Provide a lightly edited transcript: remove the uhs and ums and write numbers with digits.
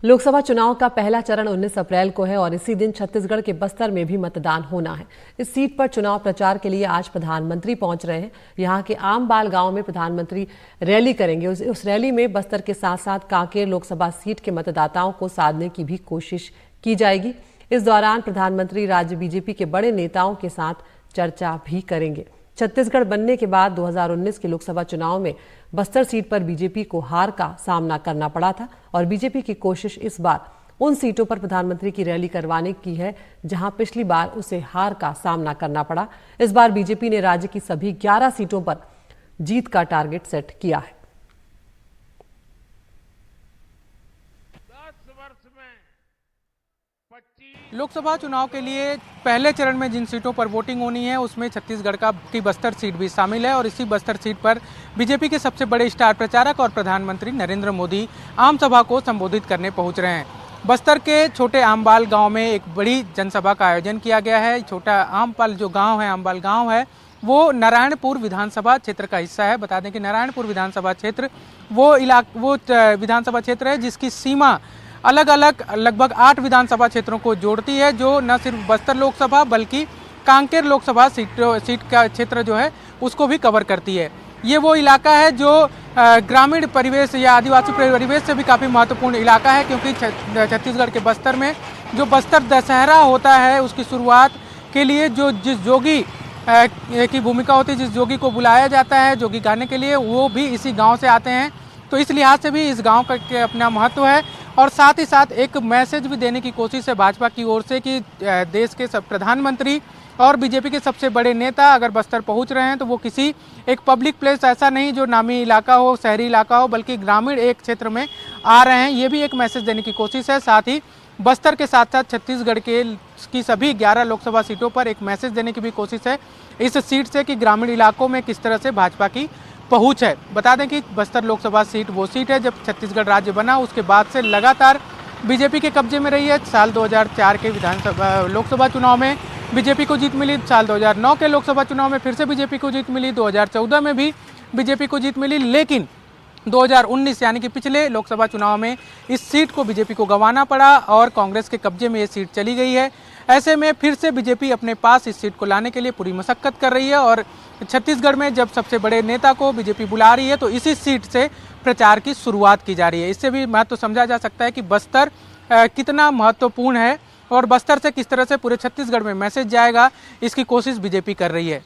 लोकसभा चुनाव का पहला चरण 19 अप्रैल को है और इसी दिन छत्तीसगढ़ के बस्तर में भी मतदान होना है। इस सीट पर चुनाव प्रचार के लिए आज प्रधानमंत्री पहुंच रहे हैं। यहां के आमबाल गांव में प्रधानमंत्री रैली करेंगे। उस रैली में बस्तर के साथ साथ कांकेर लोकसभा सीट के मतदाताओं को साधने की भी कोशिश की जाएगी। इस दौरान प्रधानमंत्री राज्य बीजेपी के बड़े नेताओं के साथ चर्चा भी करेंगे। छत्तीसगढ़ बनने के बाद 2019 के लोकसभा चुनाव में बस्तर सीट पर बीजेपी को हार का सामना करना पड़ा था और बीजेपी की कोशिश इस बार उन सीटों पर प्रधानमंत्री की रैली करवाने की है जहां पिछली बार उसे हार का सामना करना पड़ा। इस बार बीजेपी ने राज्य की सभी 11 सीटों पर जीत का टारगेट सेट किया है। 10 वर्ष में 25 लोकसभा चुनाव के लिए पहले चरण में जिन सीटों पर वोटिंग होनी है उसमें छत्तीसगढ़ की बस्तर सीट भी शामिल है और इसी बस्तर सीट पर बीजेपी के सबसे बड़े स्टार प्रचारक और प्रधानमंत्री नरेंद्र मोदी आम सभा को संबोधित करने पहुंच रहे हैं। बस्तर के छोटे आमबाल गांव में एक बड़ी जनसभा का आयोजन किया गया है। छोटा आमबाल जो गांव है, आमबाल गांव है, वो नारायणपुर विधानसभा क्षेत्र का हिस्सा है। बता दें कि नारायणपुर विधानसभा क्षेत्र वो विधानसभा क्षेत्र है जिसकी सीमा अलग अलग लगभग 8 विधानसभा क्षेत्रों को जोड़ती है, जो न सिर्फ बस्तर लोकसभा बल्कि कांकेर लोकसभा सीट का क्षेत्र जो है उसको भी कवर करती है। ये वो इलाका है जो ग्रामीण परिवेश या आदिवासी परिवेश से भी काफ़ी महत्वपूर्ण इलाका है, क्योंकि छत्तीसगढ़ के बस्तर में जो बस्तर दशहरा होता है उसकी शुरुआत के लिए जिस जोगी की भूमिका होती है, जिस जोगी को बुलाया जाता है जोगी गाने के लिए, वो भी इसी गाँव से आते हैं। तो इस लिहाज से भी इस गाँव का अपना महत्व है और साथ ही साथ एक मैसेज भी देने की कोशिश है भाजपा की ओर से कि देश के सब प्रधानमंत्री और बीजेपी के सबसे बड़े नेता अगर बस्तर पहुंच रहे हैं तो वो किसी एक पब्लिक प्लेस ऐसा नहीं जो नामी इलाका हो, शहरी इलाका हो, बल्कि ग्रामीण एक क्षेत्र में आ रहे हैं। ये भी एक मैसेज देने की कोशिश है। साथ ही बस्तर के साथ साथ छत्तीसगढ़ की सभी 11 लोकसभा सीटों पर एक मैसेज देने की भी कोशिश है इस सीट से कि ग्रामीण इलाकों में किस तरह से भाजपा की पहुंच है। बता दें कि बस्तर लोकसभा सीट वो सीट है जब छत्तीसगढ़ राज्य बना उसके बाद से लगातार बीजेपी के कब्जे में रही है। साल 2004 के लोकसभा चुनाव में बीजेपी को जीत मिली, साल 2009 के लोकसभा चुनाव में फिर से बीजेपी को जीत मिली, 2014 में भी बीजेपी को जीत मिली, लेकिन 2019 यानी कि पिछले लोकसभा चुनाव में इस सीट को बीजेपी को गंवाना पड़ा और कांग्रेस के कब्जे में ये सीट चली गई है। ऐसे में फिर से बीजेपी अपने पास इस सीट को लाने के लिए पूरी मशक्कत कर रही है और छत्तीसगढ़ में जब सबसे बड़े नेता को बीजेपी बुला रही है तो इसी सीट से प्रचार की शुरुआत की जा रही है। इससे भी महत्व समझा जा सकता है कि बस्तर कितना महत्वपूर्ण है और बस्तर से किस तरह से पूरे छत्तीसगढ़ में मैसेज जाएगा, इसकी कोशिश बीजेपी कर रही है।